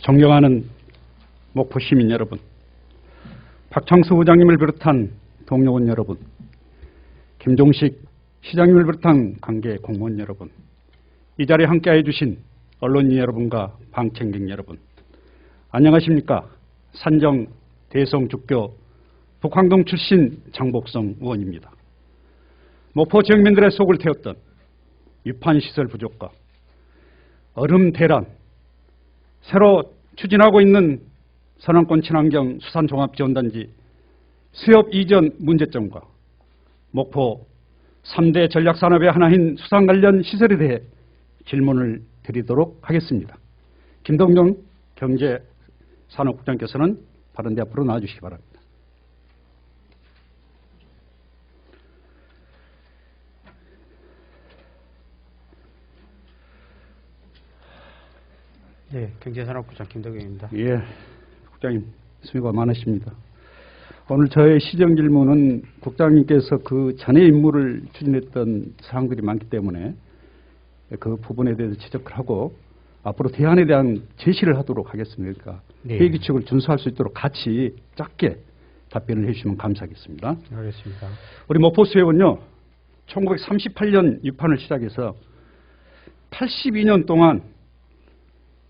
존경하는 목포 시민 여러분, 박창수 의장님을 비롯한 동료원 여러분, 김종식 시장님을 비롯한 관계 공무원 여러분, 이 자리에 함께해 주신 언론인 여러분과 방청객 여러분, 안녕하십니까? 산정 대성주교 북황동 출신 장복성 의원입니다. 목포 지역민들의 속을 태웠던 위판시설 부족과 얼음 대란, 새로 추진하고 있는 선왕권 친환경 수산종합지원단지 수협 이전 문제점과 목포 3대 전략산업의 하나인 수산 관련 시설에 대해 질문을 드리도록 하겠습니다. 김동경 경제산업국장께서는 발언대 앞으로 나와주시기 바랍니다. 네, 경제산업부장 김덕영입니다. 예, 국장님 수고가 많으십니다. 오늘 저의 시정 질문은 국장님께서 그 전에 임무를 추진했던 사항들이 많기 때문에 그 부분에 대해서 지적을 하고 앞으로 대안에 대한 제시를 하도록 하겠습니다. 그러니까 네. 회의 규칙을 준수할 수 있도록 같이 짧게 답변을 해주시면 감사하겠습니다. 알겠습니다. 우리 목포수협은요, 1938년 유판을 시작해서 82년 동안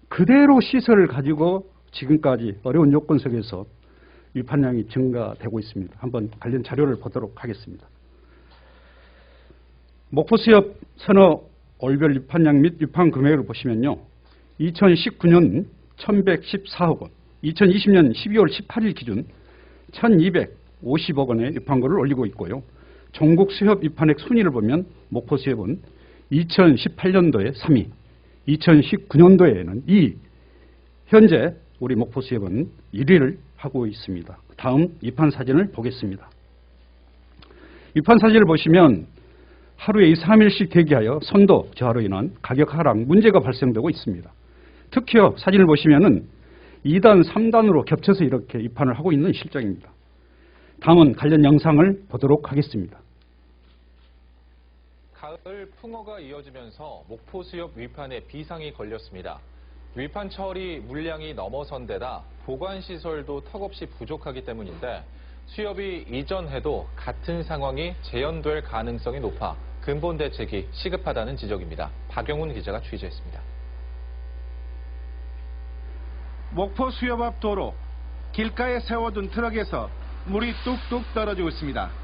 그대로 시설을 가지고 지금까지 어려운 요건 속에서 유판량이 증가되고 있습니다. 한번 관련 자료를 보도록 하겠습니다. 목포수협 선호 올별 유판량 및 유판 금액을 보시면요, 2019년 1114억 원, 2020년 12월 18일 기준 1250억 원의 유판고를 올리고 있고요. 전국 수협 유판액 순위를 보면 목포수협은 2018년도에 3위, 2019년도에는 2위, 현재 우리 목포수협은 1위를 하고 있습니다. 다음 유판 사진을 보겠습니다. 유판 사진을 보시면 하루에 2, 3일씩 대기하여 선도 저하로 인한 가격 하락 문제가 발생되고 있습니다. 특히요, 사진을 보시면은 2단, 3단으로 겹쳐서 이렇게 유판을 하고 있는 실정입니다. 다음은 관련 영상을 보도록 하겠습니다. 가을 풍어가 이어지면서 목포수협 위판에 비상이 걸렸습니다. 위판 처리 물량이 넘어선 데다 보관시설도 턱없이 부족하기 때문인데 수협이 이전해도 같은 상황이 재현될 가능성이 높아 근본 대책이 시급하다는 지적입니다. 박영훈 기자가 취재했습니다. 목포 수협 앞 도로, 길가에 세워둔 트럭에서 물이 뚝뚝 떨어지고 있습니다.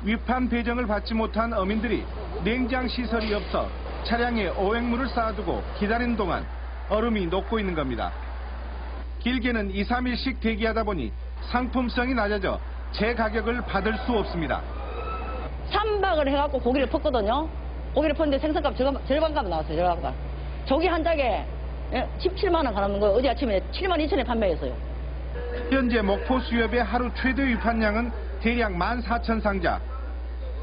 위판 배정을 받지 못한 어민들이 냉장 시설이 없어 차량에 오행물을 쌓아두고 기다리는 동안 얼음이 녹고 있는 겁니다. 길게는 2, 3일씩 대기하다 보니 상품성이 낮아져 제 가격을 받을 수 없습니다. 3박을 해갖고 고기를 펐거든요. 고기를 펐는데 생선값 절반값 나왔어요. 절반값. 조기 한 짝에 17만 원 가는 거 어제 아침에 7만 2천에 판매했어요. 현재 목포 수협의 하루 최대 위판량은 대략 14,000상자.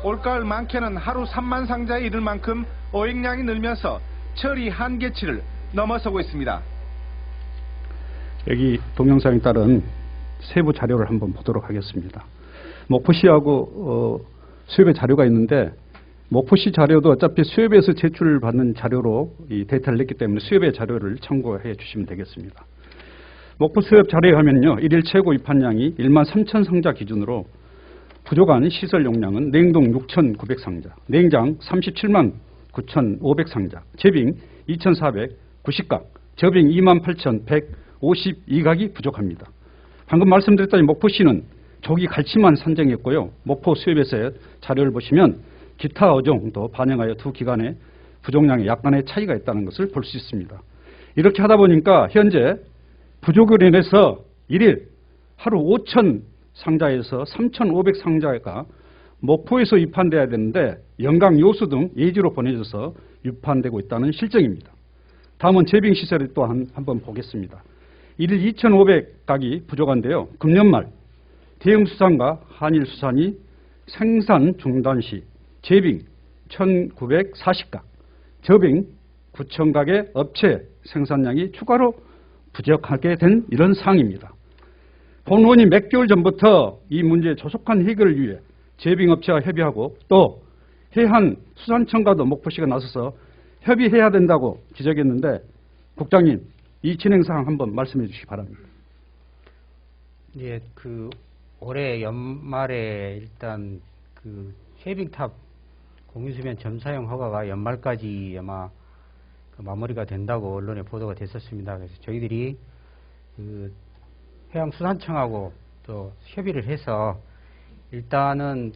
올가을 많게는 하루 3만 상자에 이를 만큼 어획량이 늘면서 처리 한계치를 넘어서고 있습니다. 여기 동영상에 따른 세부 자료를 한번 보도록 하겠습니다. 목포시하고 수협의 자료가 있는데 목포시 자료도 어차피 수협에서 제출받는 자료로 이 데이터를 냈기 때문에 수협의 자료를 참고해 주시면 되겠습니다. 목포 수협 자료에 하면요, 일일 최고 위판량이 1만 3천 상자 기준으로 부족한 시설 용량은 냉동 6,900상자, 냉장 37만 9,500상자, 제빙 2,490각, 저빙 2만 8,152각이 부족합니다. 방금 말씀드렸다시피 목포시는 조기 갈치만 산정했고요. 목포 수협에서의 자료를 보시면 기타 어종도 반영하여 두 기관의 부족량에 약간의 차이가 있다는 것을 볼 수 있습니다. 이렇게 하다 보니까 현재 부족으로 인해서 일일 하루 5,000 상자에서 3,500상자가 목포에서 유판돼야 되는데 영강, 요수 등 예지로 보내져서 유판되고 있다는 실정입니다. 다음은 제빙 시설을 또한 한번 보겠습니다. 일일 2,500각이 부족한데요. 금년 말 대형수산과 한일수산이 생산 중단 시 제빙 1,940각, 저빙 9,000각의 업체 생산량이 추가로 부족하게 된 이런 상황입니다. 본 의원이 몇 개월 전부터 이 문제의 조속한 해결을 위해 제빙업체와 협의하고 또 해안수산청과도 목포시가 나서서 협의해야 된다고 지적했는데 국장님, 이 진행 사항 한번 말씀해 주시기 바랍니다. 예, 올해 연말에 일단 쉐빙탑 공유수면 점사용 허가가 연말까지 아마 마무리가 된다고 언론에 보도가 됐었습니다. 그래서 저희들이 해양수산청하고 또 협의를 해서 일단은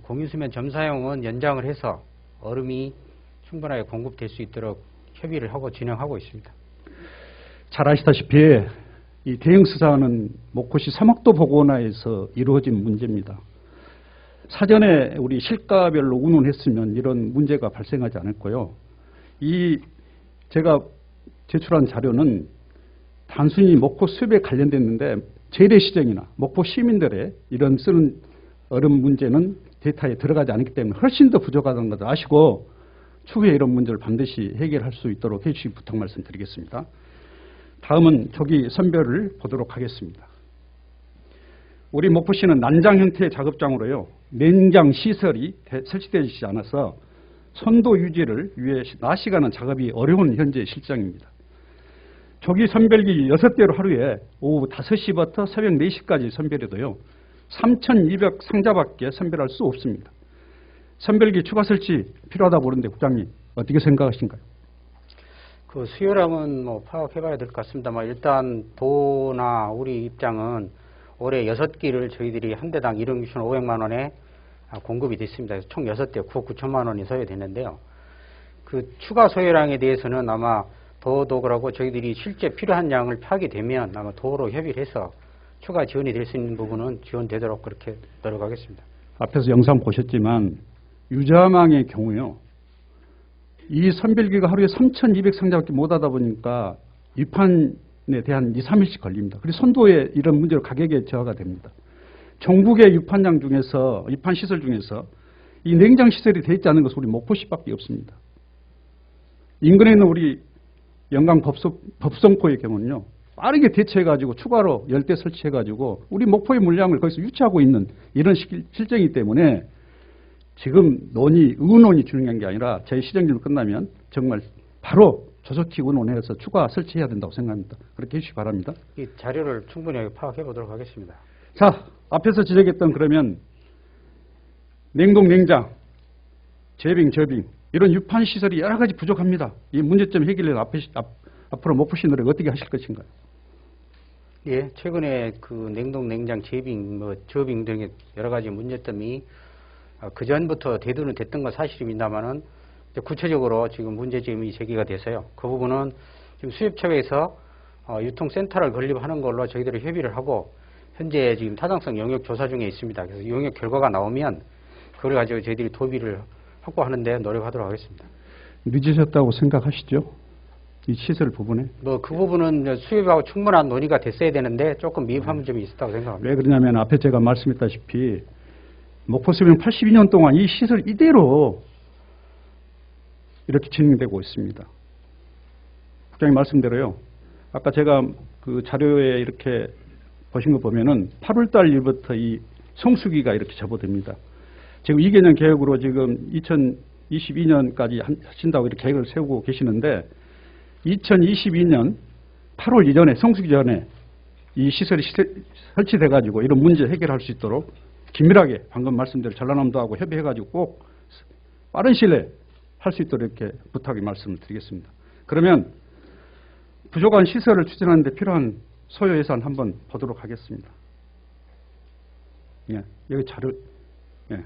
공유수면 점사용은 연장을 해서 얼음이 충분하게 공급될 수 있도록 협의를 하고 진행하고 있습니다. 잘 아시다시피 이 대형수산은 목포시 사막도 보건화에서 이루어진 문제입니다. 사전에 우리 실가별로 운운했으면 이런 문제가 발생하지 않았고요. 제가 제출한 자료는 단순히 목포 수협에 관련됐는데 재래시장이나 목포 시민들의 이런 쓰는 얼음 문제는 데이터에 들어가지 않았기 때문에 훨씬 더 부족하다는 것을 아시고 추후에 이런 문제를 반드시 해결할 수 있도록 해주시기 부탁 말씀드리겠습니다. 다음은 조기 선별을 보도록 하겠습니다. 우리 목포시는 난장 형태의 작업장으로요, 냉장 시설이 설치되지 않아서 선도 유지를 위해 낮 시간은 작업이 어려운 현재 실정입니다. 조기 선별기 6대로 하루에 오후 5시부터 새벽 4시까지 선별해도요, 3,200 상자밖에 선별할 수 없습니다. 선별기 추가 설치 필요하다 보는데 국장님 어떻게 생각하신가요? 수요량은 파악해봐야 될 것 같습니다만 일단 도나 우리 입장은 올해 6기를 저희들이 한 대당 1억 6,500만 원에 공급이 됐습니다. 그래서 총 6대 9억 9천만 원이 소요됐는데요. 추가 소요량에 대해서는 아마 도하고 저희들이 실제 필요한 양을 파악이 되면 아마 도로 협의를 해서 추가 지원이 될 수 있는 부분은 지원되도록 그렇게 노력하겠습니다. 앞에서 영상 보셨지만 유자망의 경우요, 이 선별기가 하루에 3,200 상자밖에 못 하다 보니까 유판에 대한 2, 3일씩 걸립니다. 그리고 선도에 이런 문제로 가격에 저하가 됩니다. 전국의 유판장 중에서, 유판 시설 중에서 이 냉장 시설이 되어 있지 않은 것은 우리 목포시밖에 없습니다. 인근에 있는 우리 영광 법성포의 경우는요, 빠르게 대처해가지고 추가로 10대 설치해가지고 우리 목포의 물량을 거기서 유치하고 있는 이런 실정이기 때문에 지금 의논이 중요한 게 아니라 저희 시정률 끝나면 정말 바로 조속히 의논해서 추가 설치해야 된다고 생각합니다. 그렇게 해주시기 바랍니다. 이 자료를 충분히 파악해 보도록 하겠습니다. 자, 앞에서 지적했던 그러면 냉동, 냉장, 재빙, 저빙 이런 유판 시설이 여러 가지 부족합니다. 이 문제점 해결을 앞으로 목포시 노력 어떻게 하실 것인가요? 예, 최근에 냉동, 냉장, 재빙, 저빙 등의 여러 가지 문제점이 그 전부터 대두는 됐던 건 사실입니다만은 구체적으로 지금 문제점이 제기가 돼서요. 그 부분은 지금 수협처에서 유통센터를 건립하는 걸로 저희들이 협의를 하고 현재 지금 타당성 영역 조사 중에 있습니다. 그래서 영역 결과가 나오면 그걸 가지고 저희들이 도비를 확보하는 데 노력하도록 하겠습니다. 늦으셨다고 생각하시죠? 이 시설 부분에? 그 부분은 수협하고 충분한 논의가 됐어야 되는데 조금 미흡한 점이 있었다고 생각합니다. 왜 그러냐면 앞에 제가 말씀했다시피 목포수협은 82년 동안 이 시설 이대로 이렇게 진행되고 있습니다. 국장님 말씀대로요. 아까 제가 그 자료에 이렇게 보신 거 보면은 8월달 일부터 이 성수기가 이렇게 접어듭니다. 지금 2개년 계획으로 지금 2022년까지 하신다고 이렇게 계획을 세우고 계시는데 2022년 8월 이전에 성수기 전에 이 시설이 설치돼 가지고 이런 문제 해결할 수 있도록 긴밀하게 방금 말씀대로 전라남도하고 협의해 가지고 꼭 빠른 시일에 할 수 있도록 이렇게 부탁의 말씀을 드리겠습니다. 그러면 부족한 시설을 추진하는 데 필요한 소요 예산 한번 보도록 하겠습니다. 예, 여기 자료. 예.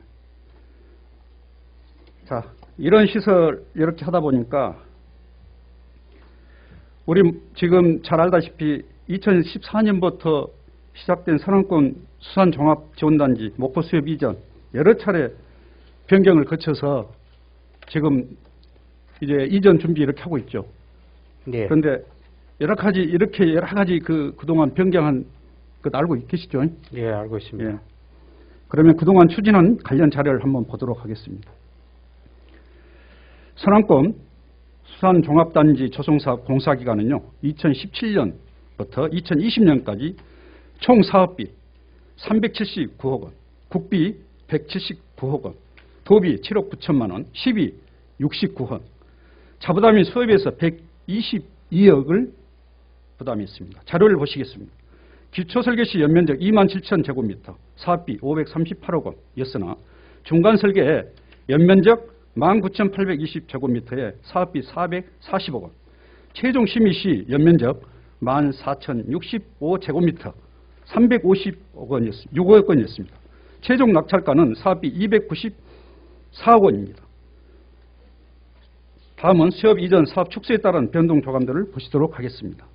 자, 이런 시설 이렇게 하다 보니까 우리 지금 잘 알다시피 2014년부터 시작된 산업권 수산종합지원단지 목포 수협 이전 여러 차례 변경을 거쳐서 지금 이제 이전 준비 이렇게 하고 있죠. 네. 그런데 여러 가지 그동안 변경한 것 알고 계시죠? 예, 알고 있습니다. 예. 그러면 그동안 추진한 관련 자료를 한번 보도록 하겠습니다. 선안권 수산종합단지 조성사업 공사기간은요, 2017년부터 2020년까지 총 사업비 379억 원, 국비 179억 원, 도비 7억 9천만 원, 시비 69원, 자부담이 수협에서 122억을 부담이 있습니다. 자료를 보시겠습니다. 기초설계 시 연면적 27,000제곱미터, 사업비 538억 원이었으나 중간설계에 연면적 19,820제곱미터에 사업비 440억 원, 최종 심의 시 연면적 14,065제곱미터 350억 원이었습니다. 6억 원이었습니다. 최종 낙찰가는 사업비 294억 원입니다. 다음은 수협 이전 사업 축소에 따른 변동 조감들을 보시도록 하겠습니다.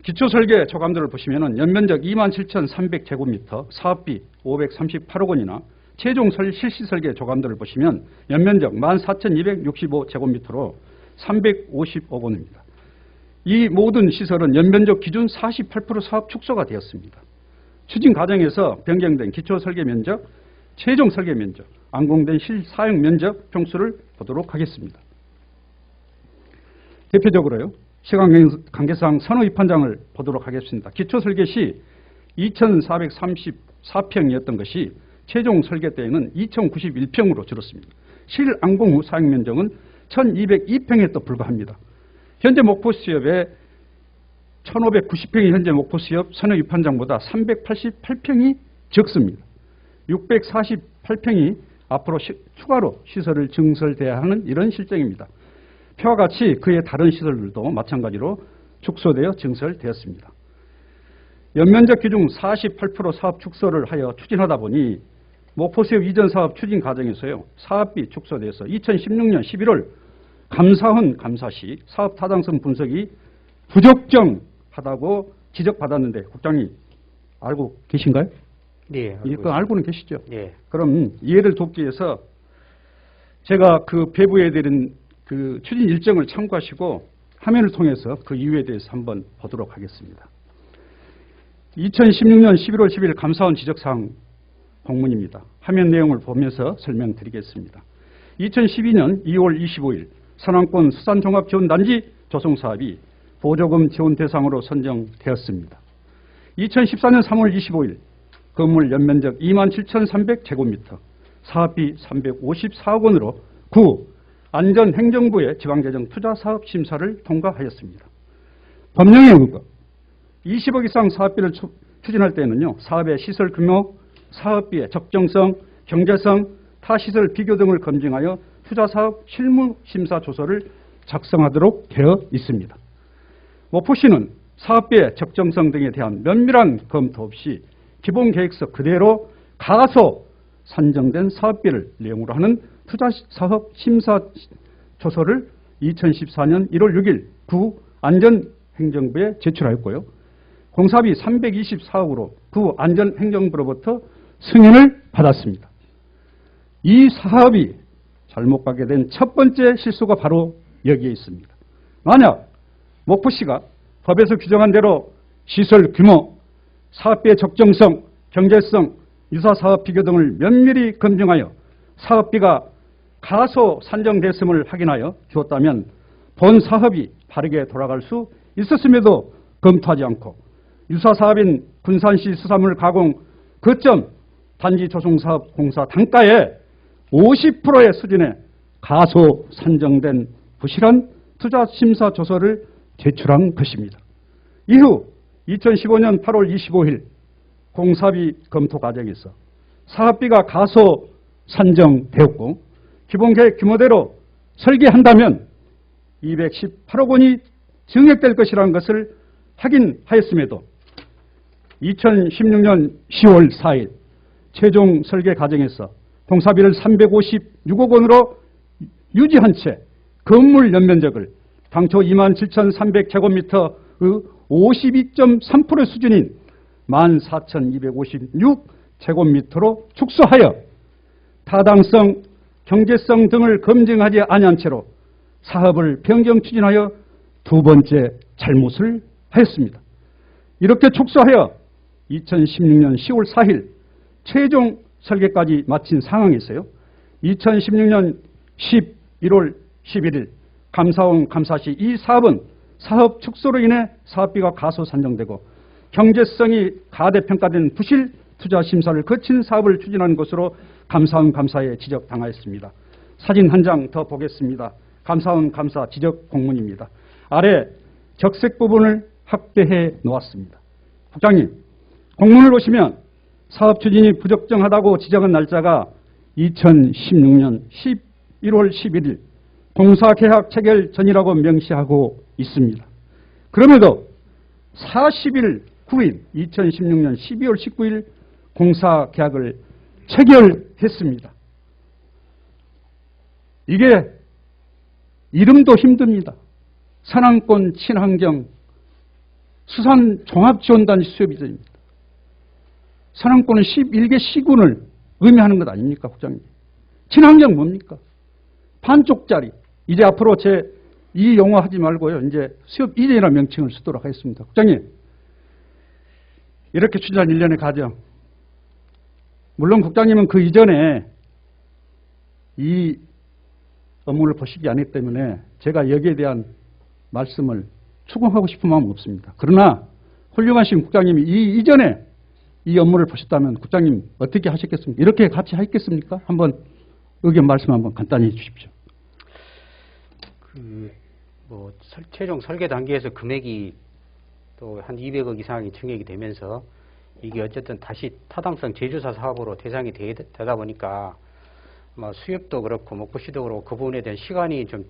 기초설계 조감들을 보시면 연면적 27,300제곱미터, 사업비 538억 원이나 최종 실시설계 조감들을 보시면 연면적 14,265제곱미터로 350억 원입니다. 이 모든 시설은 연면적 기준 48% 사업 축소가 되었습니다. 추진 과정에서 변경된 기초설계 면적, 최종 설계 면적, 완공된 실사용 면적 평수를 보도록 하겠습니다. 대표적으로요. 시간 관계상 선호 입판장을 보도록 하겠습니다. 기초 설계 시 2,434평이었던 것이 최종 설계 때에는 2,091평으로 줄었습니다. 실완공 후 사용 면적은 1,202평에 또 불과합니다. 현재 목포 수협의 1,590평이 현재 목포 수협 선호 입판장보다 388평이 적습니다. 648평이 앞으로 추가로 시설을 증설돼야 하는 이런 실정입니다. 표와 같이 그의 다른 시설들도 마찬가지로 축소되어 증설되었습니다. 연면적 기준 48% 사업 축소를 하여 추진하다 보니 목포수협 이전 사업 추진 과정에서요. 사업비 축소돼서 2016년 11월 감사원 감사 시 사업 타당성 분석이 부적정하다고 지적받았는데 국장님 알고 계신가요? 네. 이거 알고는 계시죠? 네. 그럼 이해를 돕기 위해서 제가 그 배부해드린 그 추진 일정을 참고하시고 화면을 통해서 그 이유에 대해서 한번 보도록 하겠습니다. 2016년 11월 10일 감사원 지적사항 공문입니다. 화면 내용을 보면서 설명드리겠습니다. 2012년 2월 25일 산왕권 수산종합지원단지 조성사업이 보조금 지원 대상으로 선정되었습니다. 2014년 3월 25일 건물 연면적 27,300제곱미터, 사업비 354억 원으로 구 안전행정부의 지방재정 투자사업 심사를 통과하였습니다. 법령에 의거 20억 이상 사업비를 추진할 때는요, 사업의 시설 규모, 사업비의 적정성, 경제성, 타시설 비교 등을 검증하여 투자사업 실무심사 조서를 작성하도록 되어 있습니다. 목포시는 사업비의 적정성 등에 대한 면밀한 검토 없이 기본계획서 그대로 가소 산정된 사업비를 내용으로 하는 투자사업 심사 조서를 2014년 1월 6일 구 안전행정부에 제출하였고요. 공사비 324억으로 구 안전행정부로부터 승인을 받았습니다. 이 사업이 잘못 가게 된 첫 번째 실수가 바로 여기에 있습니다. 만약 목포시가 법에서 규정한 대로 시설 규모, 사업비의 적정성, 경제성, 유사사업 비교 등을 면밀히 검증하여 사업비가 가소 산정됐음을 확인하여 주었다면 본 사업이 바르게 돌아갈 수 있었음에도 검토하지 않고 유사사업인 군산시 수산물 가공 거점 단지 조성사업 공사 단가의 50%의 수준의 가소 산정된 부실한 투자심사 조서를 제출한 것입니다. 이후 2015년 8월 25일 공사비 검토 과정에서 사업비가 가소 산정되었고 기본계획 규모대로 설계한다면 218억 원이 증액될 것이라는 것을 확인하였음에도 2016년 10월 4일 최종 설계 과정에서 공사비를 356억 원으로 유지한 채 건물 연면적을 당초 27,300제곱미터의 52.3% 수준인 14,256제곱미터로 축소하여 타당성, 경제성 등을 검증하지 아니한 채로 사업을 변경 추진하여 두 번째 잘못을 하였습니다. 이렇게 축소하여 2016년 10월 4일 최종 설계까지 마친 상황에서요. 2016년 11월 11일 감사원 감사 시 이 사업은 사업 축소로 인해 사업비가 가소 산정되고 경제성이 가대평가된 부실 투자 심사를 거친 사업을 추진하는 것으로 감사원 감사에 지적당하였습니다. 사진 한 장 더 보겠습니다. 감사원 감사 지적 공문입니다. 아래 적색 부분을 확대해 놓았습니다. 국장님, 공문을 보시면 사업 추진이 부적정하다고 지적한 날짜가 2016년 11월 11일 공사 계약 체결 전이라고 명시하고 있습니다. 그럼에도 40일 후인 2016년 12월 19일 공사 계약을 체결했습니다. 이게 이름도 힘듭니다. 산안권 친환경 수산 종합지원단 수요비전입니다. 산안권은 11개 시군을 의미하는 것 아닙니까, 국장님? 친환경 뭡니까? 반쪽짜리. 이제 앞으로 이 용어 하지 말고요. 이제 수협 이전이라는 명칭을 쓰도록 하겠습니다. 국장님, 이렇게 추진한 일련의 과정. 물론 국장님은 그 이전에 이 업무를 보시지 않기 때문에 제가 여기에 대한 말씀을 추궁하고 싶은 마음은 없습니다. 그러나 훌륭하신 국장님이 이 이전에 이 업무를 보셨다면 국장님 어떻게 하셨겠습니까? 이렇게 같이 하겠습니까? 한번 의견 말씀 한번 간단히 해 주십시오. 최종 설계 단계에서 금액이 또 한 200억 이상이 증액이 되면서 이게 어쨌든 다시 타당성 제조사 사업으로 대상이 되다 보니까 수협도 그렇고 목포시도 그렇고 그 부분에 대한 시간이 좀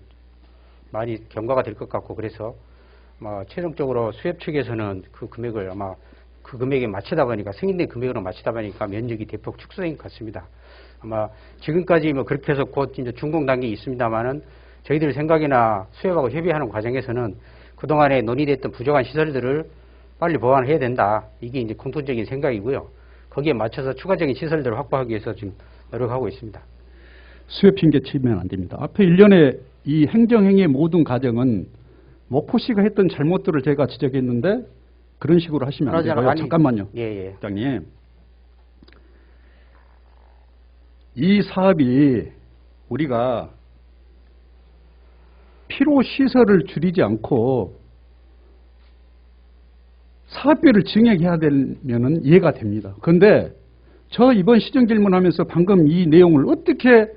많이 경과가 될 것 같고 그래서 최종적으로 수협 측에서는 그 금액을 아마 그 금액에 맞추다 보니까 승인된 금액으로 맞추다 보니까 면적이 대폭 축소된 것 같습니다. 아마 지금까지 그렇게 해서 곧 이제 준공 단계에 있습니다만은 저희들 생각이나 수협하고 협의하는 과정에서는 그동안에 논의됐던 부족한 시설들을 빨리 보완해야 된다. 이게 이제 공통적인 생각이고요. 거기에 맞춰서 추가적인 시설들을 확보하기 위해서 지금 노력하고 있습니다. 수협 핑계 치면 안 됩니다. 앞에 일련의 이 행정행위의 모든 과정은 목포시가 했던 잘못들을 제가 지적했는데 그런 식으로 하시면 안 되고요. 잠깐만요. 예. 국장님. 이 사업이 우리가 필요시설을 줄이지 않고 사업비를 증액해야 되면은 이해가 됩니다. 그런데 저 이번 시정 질문하면서 방금 이 내용을 어떻게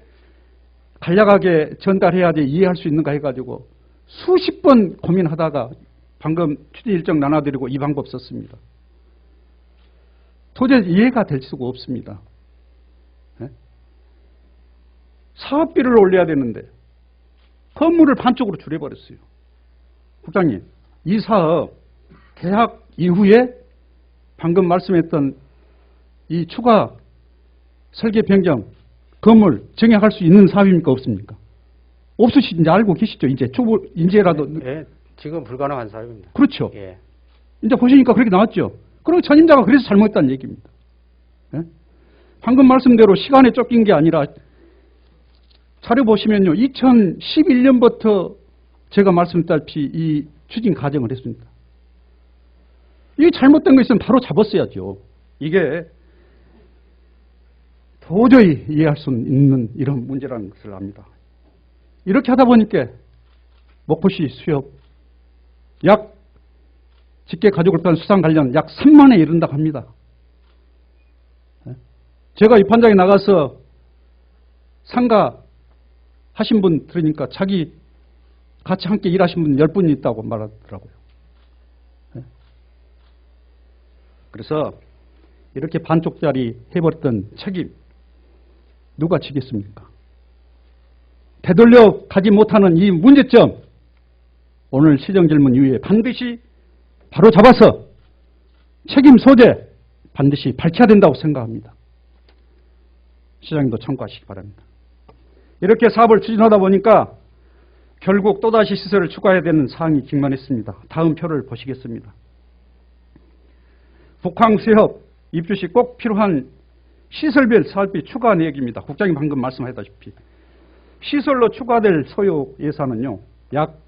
간략하게 전달해야지 이해할 수 있는가 해가지고 수십 번 고민하다가 방금 추진 일정 나눠드리고 이 방법 썼습니다. 도저히 이해가 될 수가 없습니다. 네? 사업비를 올려야 되는데 건물을 반쪽으로 줄여버렸어요. 국장님, 이 사업 계약 이후에 방금 말씀했던 이 추가 설계 변경 건물 증액할 수 있는 사업입니까 없습니까? 없으신지 알고 계시죠? 이제라도. 예, 지금 불가능한 사업입니다. 그렇죠. 예. 이제 보시니까 그렇게 나왔죠. 그럼 전임자가 그래서 잘못했다는 얘기입니다. 예? 방금 말씀대로 시간에 쫓긴 게 아니라 자료 보시면요. 2011년부터 제가 말씀드렸다시피 이 추진 과정을 했습니다. 이 잘못된 거 있으면 바로 잡았어야죠. 이게 도저히 이해할 수 있는 이런 문제라는 것을 압니다. 이렇게 하다 보니까 목포시 수협 약 직계 가족을 빼는 수상 관련 약 3만에 이른다고 합니다. 제가 입판장에 나가서 상가 하신 분 들으니까 자기 같이 함께 일하신 분 10분 있다고 말하더라고요. 그래서 이렇게 반쪽짜리 해버렸던 책임 누가 지겠습니까? 되돌려 가지 못하는 이 문제점 오늘 시정질문 이후에 반드시 바로 잡아서 책임 소재 반드시 밝혀야 된다고 생각합니다. 시장님도 참고하시기 바랍니다. 이렇게 사업을 추진하다 보니까 결국 또다시 시설을 추가해야 되는 사항이 직면했습니다. 다음 표를 보시겠습니다. 북항수협 입주 시 꼭 필요한 시설별 사업비 추가 내역입니다. 국장님 방금 말씀하셨다시피 시설로 추가될 소요 예산은요. 약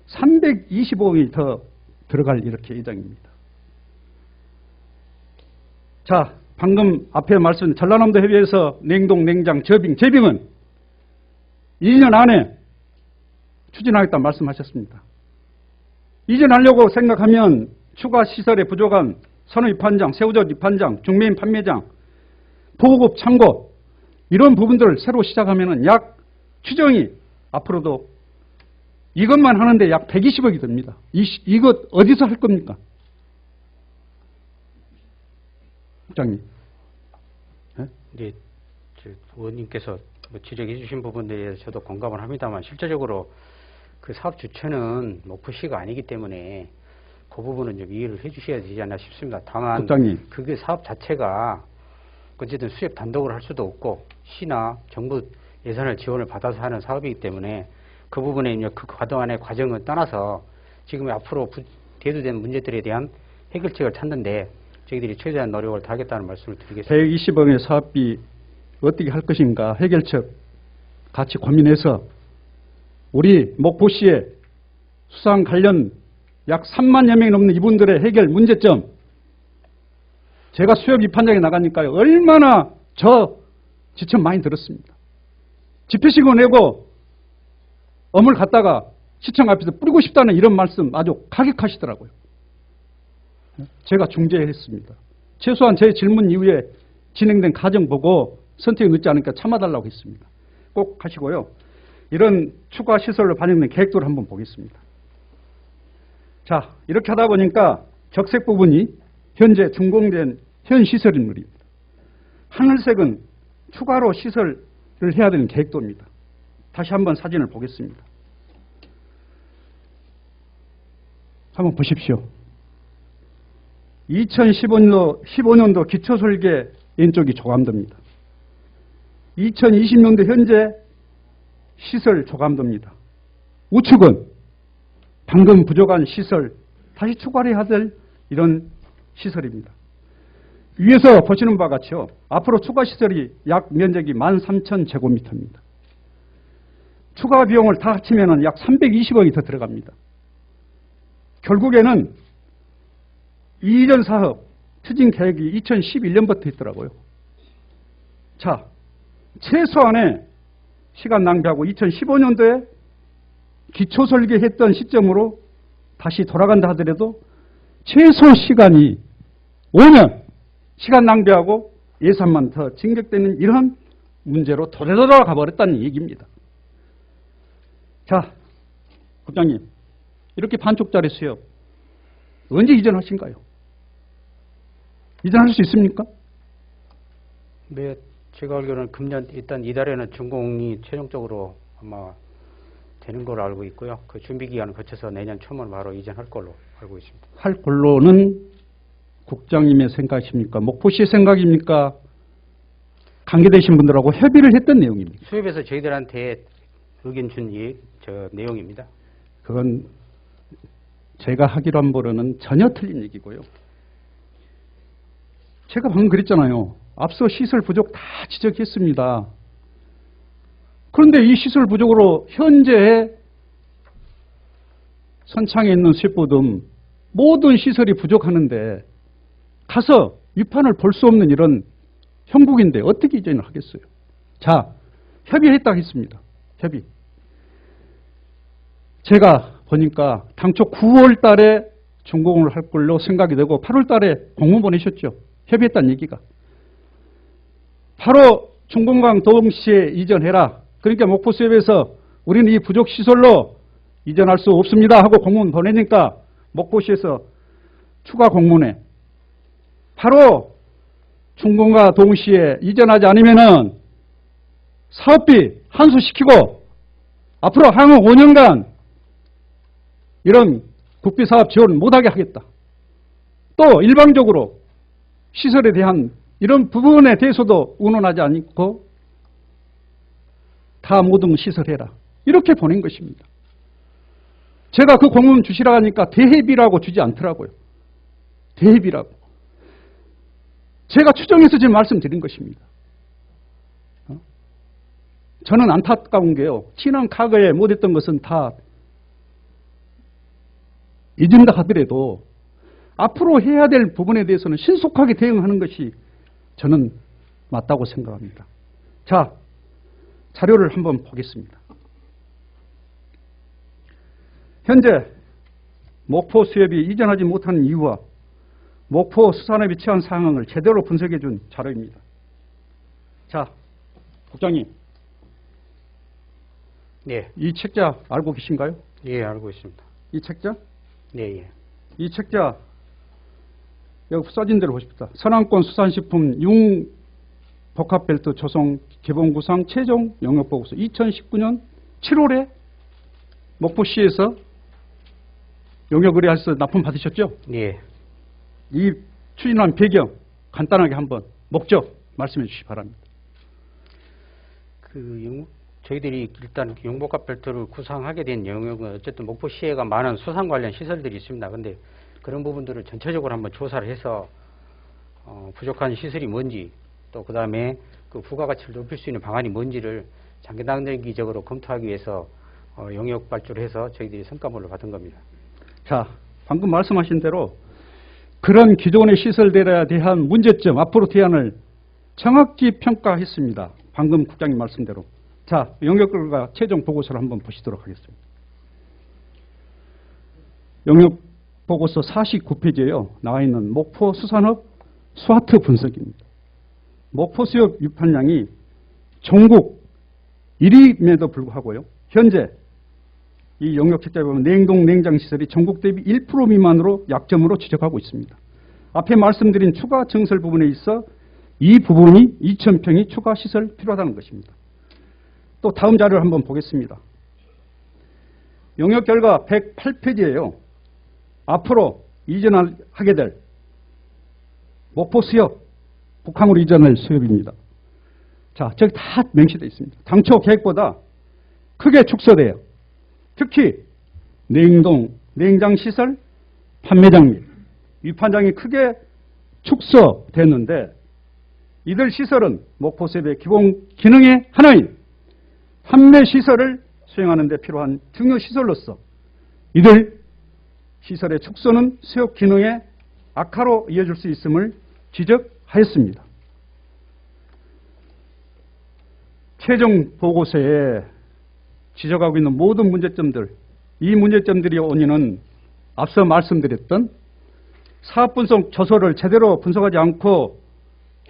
325억이 더 들어갈 이렇게 예정입니다. 자, 방금 앞에 말씀 전라남도 협의회에서 냉동, 냉장, 제빙은 2년 안에 추진하겠다는 말씀하셨습니다. 이전하려고 생각하면 추가 시설에 부족한 선호 입판장, 새우젓 입판장, 중매인 판매장, 보급 창고 이런 부분들을 새로 시작하면은 약 추정이 앞으로도 이것만 하는데 약 120억이 듭니다. 이것 어디서 할 겁니까? 국장님. 이제 의원님께서 뭐 지적해 주신 부분에 대해서 저도 공감을 합니다만 실제적으로 그 사업 주체는 목포시가 아니기 때문에 그 부분은 좀 이해를 해 주셔야 되지 않나 싶습니다. 다만 국장님. 그게 사업 자체가 어쨌든 수협 단독으로 할 수도 없고 시나 정부 예산을 지원을 받아서 하는 사업이기 때문에 그 부분에 이제 그 과도한의 과정을 떠나서 지금 앞으로 대두된 문제들에 대한 해결책을 찾는데 저희들이 최대한 노력을 다하겠다는 말씀을 드리겠습니다. 120억의 사업비 어떻게 할 것인가 해결책 같이 고민해서 우리 목포시의 수상 관련 약 3만여 명이 넘는 이분들의 해결 문제점, 제가 수협 입판장에 나가니까요 얼마나 저 지천 많이 들었습니다. 집회신고 내고 엄을 갖다가 시청 앞에서 뿌리고 싶다는 이런 말씀 아주 가격하시더라고요. 제가 중재했습니다. 최소한 제 질문 이후에 진행된 과정 보고 선택이 늦지 않으니까 참아달라고 했습니다. 꼭 하시고요. 이런 추가 시설로 반영된 계획도를 한번 보겠습니다. 자, 이렇게 하다 보니까 적색 부분이 현재 준공된 현 시설 인물입니다. 하늘색은 추가로 시설을 해야 되는 계획도입니다. 다시 한번 사진을 보겠습니다. 한번 보십시오. 2015년도 기초설계 왼쪽이 조감도입니다. 2020년도 현재 시설 조감도입니다. 우측은 방금 부족한 시설 다시 추가를 해야 될 이런 시설입니다. 위에서 보시는 바와 같이요. 앞으로 추가 시설이 약 면적이 13,000제곱미터입니다. 추가 비용을 다 합치면 약 320억이 더 들어갑니다. 결국에는 이전 사업 추진 계획이 2011년부터 있더라고요. 자, 최소한의 시간 낭비하고 2015년도에 기초 설계했던 시점으로 다시 돌아간다 하더라도 최소 시간이 5년 시간 낭비하고 예산만 더 증액되는 이런 문제로 도래도래 가버렸다는 얘기입니다. 자, 국장님, 이렇게 반쪽짜리 수협 언제 이전하신가요? 이전할 수 있습니까? 네, 제가 알기로는 금년 일단 이달에는 준공이 최종적으로 아마 되는 걸로 알고 있고요. 그 준비 기간을 거쳐서 내년 초면 바로 이전할 걸로 알고 있습니다. 할 걸로는 국장님의 생각이십니까? 목포시의 생각입니까? 관계되신 분들하고 협의를 했던 내용입니다. 수협에서 저희들한테 의견 준 내용입니다. 그건 제가 하기로 한 바로는 전혀 틀린 얘기고요. 제가 방금 그랬잖아요. 앞서 시설 부족 다 지적했습니다. 그런데 이 시설 부족으로 현재 선창에 있는 수협보듬 모든 시설이 부족하는데 가서 위판을 볼 수 없는 이런 형국인데 어떻게 이전을 하겠어요? 자, 협의했다고 했습니다. 협의. 제가 보니까 당초 9월 달에 준공을 할 걸로 생각이 되고 8월 달에 공문 보내셨죠. 협의했다는 얘기가. 바로 중공강 동시에 이전해라. 그러니까 목포수협에서 우리는 이 부족 시설로 이전할 수 없습니다 하고 공문 보내니까 목포시에서 추가 공문에 바로 중공과 동시에 이전하지 않으면은 사업비 환수시키고 앞으로 향후 5년간 이런 국비사업 지원을 못하게 하겠다. 또 일방적으로 시설에 대한 이런 부분에 대해서도 운운하지 않고 다 모든 시설해라. 이렇게 보낸 것입니다. 제가 그 공문 주시라 하니까 대회비라고 주지 않더라고요. 대회비라고. 제가 추정해서 지금 말씀드린 것입니다. 저는 안타까운 게요. 지난 과거에 못했던 것은 다 잊은다 하더라도 앞으로 해야 될 부분에 대해서는 신속하게 대응하는 것이 저는 맞다고 생각합니다. 자, 자료를 한번 보겠습니다. 현재 목포 수협이 이전하지 못하는 이유와 목포 수산업이 처한 상황을 제대로 분석해 준 자료입니다. 자, 국장님. 네. 이 책자 알고 계신가요? 예, 알고 있습니다. 이 책자? 예, 예. 이 책자 여기 써진 대로 보십시다. 서남권 수산식품 융 복합벨트 조성 개봉구상 최종 영역보고서 2019년 7월에 목포시에서 용역의뢰해서 납품 받으셨죠? 예. 이 추진한 배경 간단하게 한번 목적 말씀해 주시기 바랍니다. 저희들이 일단 용복합 벨트를 구상하게 된 영역은 어쨌든 목포시에가 많은 수산 관련 시설들이 있습니다. 근데 그런 부분들을 전체적으로 한번 조사를 해서 부족한 시설이 뭔지 또 그 다음에 그 부가가치를 높일 수 있는 방안이 뭔지를 장기단기적으로 검토하기 위해서 영역 발주를 해서 저희들이 성과물을 받은 겁니다. 자, 방금 말씀하신 대로 그런 기존의 시설들에 대한 문제점, 앞으로 대안을 정확히 평가했습니다. 방금 국장님 말씀대로. 자, 영역과 최종 보고서를 한번 보시도록 하겠습니다. 영역 보고서 49페이지에요. 나와 있는 목포 수산업 스와트 분석입니다. 목포 수협 유판량이 전국 1위임에도 불구하고요. 현재 이 영역 책자에 보면 냉동 냉장 시설이 전국 대비 1% 미만으로 약점으로 지적하고 있습니다. 앞에 말씀드린 추가 증설 부분에 있어 이 부분이 2,000평이 추가 시설 필요하다는 것입니다. 또 다음 자료를 한번 보겠습니다. 영역 결과 108페이지예요. 앞으로 이전하게 될 목포 수협, 북항으로 이전할 수협입니다. 자, 저기 다 명시되어 있습니다. 당초 계획보다 크게 축소돼요. 특히 냉동, 냉장시설, 판매장 및 위판장이 크게 축소됐는데 이들 시설은 목포 수협의 기본 기능의 하나인 판매시설을 수행하는 데 필요한 중요시설로서 이들 시설의 축소는 수협 기능의 악화로 이어질 수 있음을 지적하였습니다. 최종 보고서에 지적하고 있는 모든 문제점들, 이 문제점들의 원인은 앞서 말씀드렸던 사업분석 저서를 제대로 분석하지 않고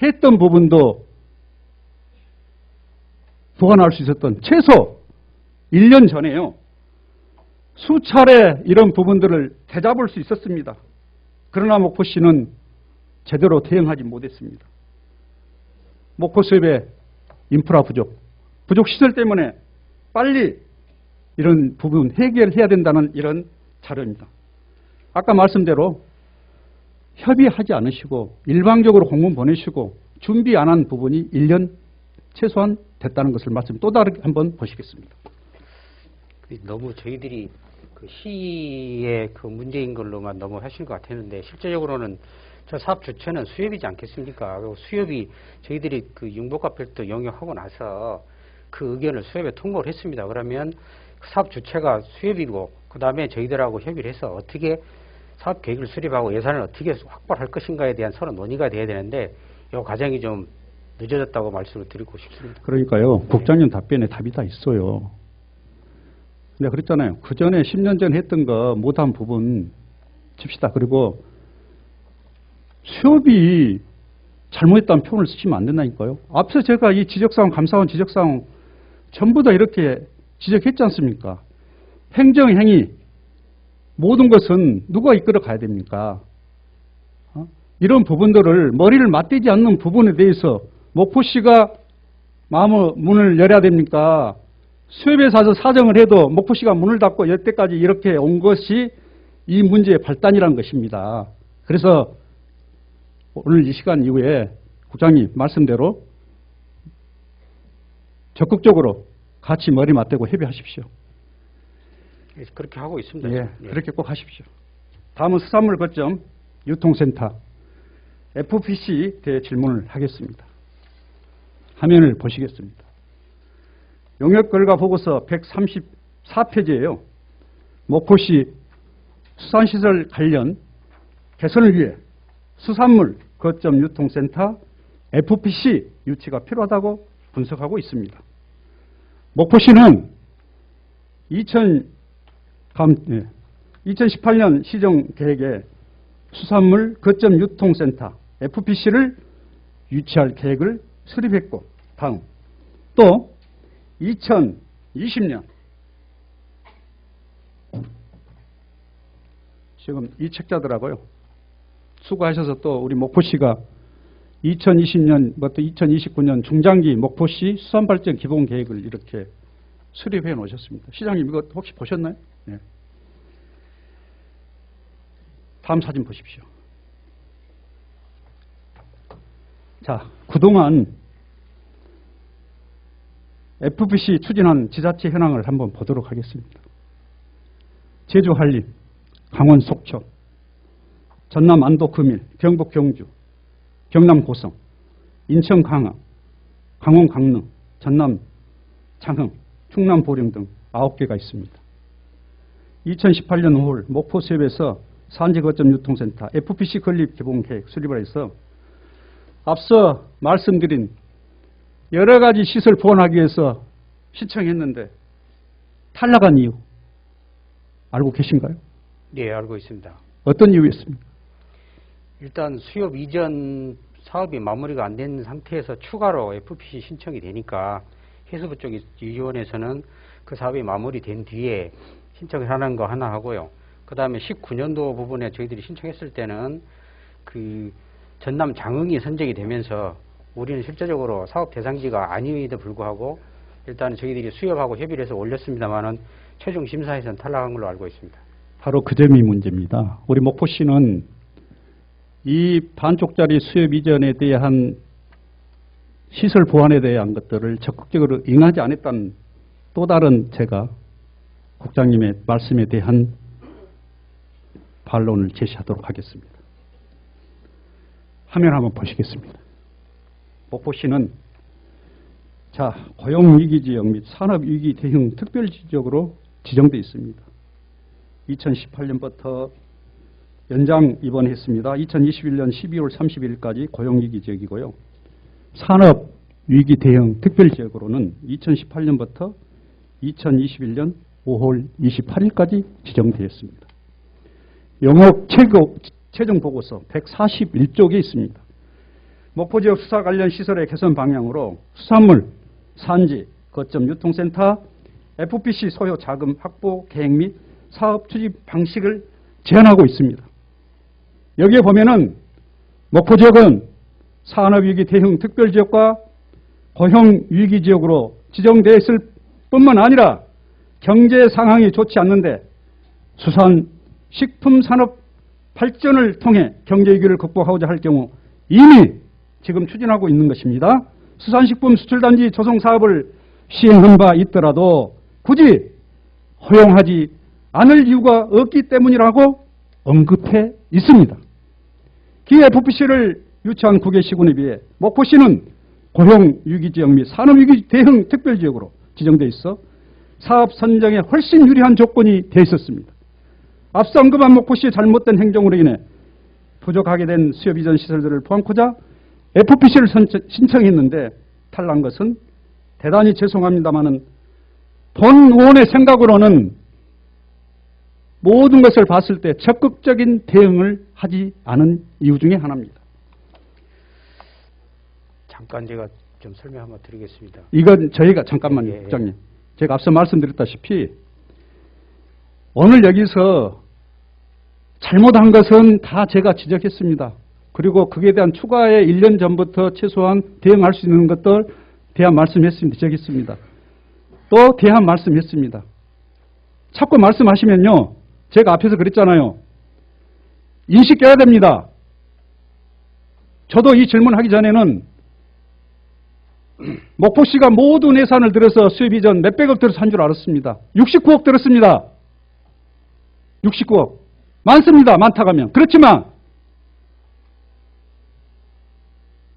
했던 부분도 보완할 수 있었던 최소 1년 전에요. 수차례 이런 부분들을 되잡을 수 있었습니다. 그러나 목포시는 제대로 대응하지 못했습니다. 목포수협의 인프라 부족 시설 때문에 빨리 이런 부분 해결해야 된다는 이런 자료입니다. 아까 말씀대로 협의하지 않으시고 일방적으로 공문 보내시고 준비 안 한 부분이 1년 최소한 됐다는 것을 또 다르게 한번 보시겠습니다. 너무 저희들이 그 시의 그 문제인 걸로만 너무 하신 것 같았는데 실제적으로는 저 사업 주체는 수협이지 않겠습니까? 그리고 수협이 저희들이 그 융복합 벨트 영역하고 나서 그 의견을 수협에 통보를 했습니다. 그러면 사업 주체가 수협이고 그 다음에 저희들하고 협의를 해서 어떻게 사업 계획을 수립하고 예산을 어떻게 확보할 것인가에 대한 서로 논의가 돼야 되는데 이 과정이 좀 늦어졌다고 말씀을 드리고 싶습니다. 그러니까요. 국장님 답변에 답이 다 있어요. 내가 그랬잖아요. 그 전에 10년 전에 했던 거 못한 부분 칩시다. 그리고 수협이 잘못했다는 표현을 쓰시면 안 된다니까요. 앞서 제가 이 지적사항, 감사원 지적사항 전부 다 이렇게 지적했지 않습니까? 행정행위 모든 것은 누가 이끌어 가야 됩니까? 이런 부분들을 머리를 맞대지 않는 부분에 대해서 목포시가 문을 열어야 됩니까? 수협에 사서 사정을 해도 목포시가 문을 닫고 여태까지 이렇게 온 것이 이 문제의 발단이라는 것입니다. 그래서 오늘 이 시간 이후에 국장님 말씀대로 적극적으로 같이 머리 맞대고 협의하십시오. 그렇게 하고 있습니다. 예, 그렇게 꼭 하십시오. 다음은 수산물 거점 유통센터 FPC 대해 질문을 하겠습니다. 화면을 보시겠습니다. 용역 결과 보고서 134페이지예요. 목포시 수산시설 관련 개선을 위해 수산물 거점 유통센터 FPC 유치가 필요하다고 분석하고 있습니다. 목포시는 2018년 시정계획에 수산물 거점 유통센터 FPC를 유치할 계획을 수립했고 다음 또 2020년 지금 이 책자들하고요. 수고하셔서 또 우리 목포시가 2020년부터 2029년 중장기 목포시 수산발전 기본계획을 이렇게 수립해 놓으셨습니다. 시장님 이거 혹시 보셨나요? 네. 다음 사진 보십시오. 자, 그동안 FBC 추진한 지자체 현황을 한번 보도록 하겠습니다. 제주 한림, 강원 속초, 전남 안도 금일, 경북 경주, 경남 고성, 인천 강화, 강원 강릉, 전남 장흥, 충남 보령 등 9개가 있습니다. 2018년 5월 목포 수협에서 산지 거점 유통센터 FBC 건립 기본계획 수립을 해서 앞서 말씀드린 여러 가지 시설 보완하기 위해서 신청했는데 탈락한 이유 알고 계신가요? 네, 알고 있습니다. 어떤 이유였습니까? 일단 수협 이전 사업이 마무리가 안 된 상태에서 추가로 FBC 신청이 되니까 해수부 쪽 위원회에서는 그 사업이 마무리된 뒤에 신청을 하는 거 하나 하고요. 그 다음에 19년도 부분에 저희들이 신청했을 때는 그 전남 장흥이 선정이 되면서 우리는 실제적으로 사업 대상지가 아님에도 불구하고 일단 저희들이 수협하고 협의를 해서 올렸습니다만은 최종 심사에서는 탈락한 걸로 알고 있습니다. 바로 그 점이 문제입니다. 우리 목포시는 이 반쪽짜리 수협 이전에 대한 시설 보완에 대한 것들을 적극적으로 응하지 않았다는 또 다른 제가 국장님의 말씀에 대한 반론을 제시하도록 하겠습니다. 화면 한번 보시겠습니다. 목포시는 자, 고용위기지역 및 산업위기 대응 특별지역으로 지정되어 있습니다. 2018년부터 연장 입원했습니다. 2021년 12월 30일까지 고용위기 지역이고요. 산업위기 대응 특별지역으로는 2018년부터 2021년 5월 28일까지 지정되었습니다. 영업 최종 보고서 141쪽에 있습니다. 목포 지역 수사 관련 시설의 개선 방향으로 수산물, 산지, 거점 유통센터, FBC 소요 자금 확보 계획 및 사업 추진 방식을 제안하고 있습니다. 여기에 보면은 목포 지역은 산업위기 대응 특별지역과 고용위기지역으로 지정되어 있을 뿐만 아니라 경제 상황이 좋지 않는데 수산, 식품산업 발전을 통해 경제위기를 극복하고자 할 경우 이미 지금 추진하고 있는 것입니다. 수산식품 수출단지 조성사업을 시행한 바 있더라도 굳이 허용하지 않을 이유가 없기 때문이라고 언급해 있습니다. 기회 FBC를 유치한 9개 시군에 비해 목포시는 고용위기지역 및 산업위기 대응 특별지역으로 지정돼 있어 사업 선정에 훨씬 유리한 조건이 돼 있었습니다. 앞서 언급한 목포시의 잘못된 행정으로 인해 부족하게 된 수협 이전 시설들을 포함하고자 FBC를 신청했는데 탈락한 것은 대단히 죄송합니다마는 본원의 생각으로는 모든 것을 봤을 때 적극적인 대응을 하지 않은 이유 중에 하나입니다. 잠깐 제가 좀 설명 한번 드리겠습니다. 이건 저희가 잠깐만요, 예. 국장님. 제가 앞서 말씀드렸다시피 오늘 여기서 잘못한 것은 다 제가 지적했습니다. 그리고 그에 대한 추가의 1년 전부터 최소한 대응할 수 있는 것들 대한 말씀했습니다. 지적했습니다. 또 대한 말씀했습니다. 자꾸 말씀하시면요. 제가 앞에서 그랬잖아요. 인식해야 됩니다. 저도 이 질문하기 전에는 목포시가 모든 예산을 들여서 수협 이전 몇백억 들어서 한 줄 알았습니다. 69억 들었습니다. 69억. 많습니다. 많다고 하면. 그렇지만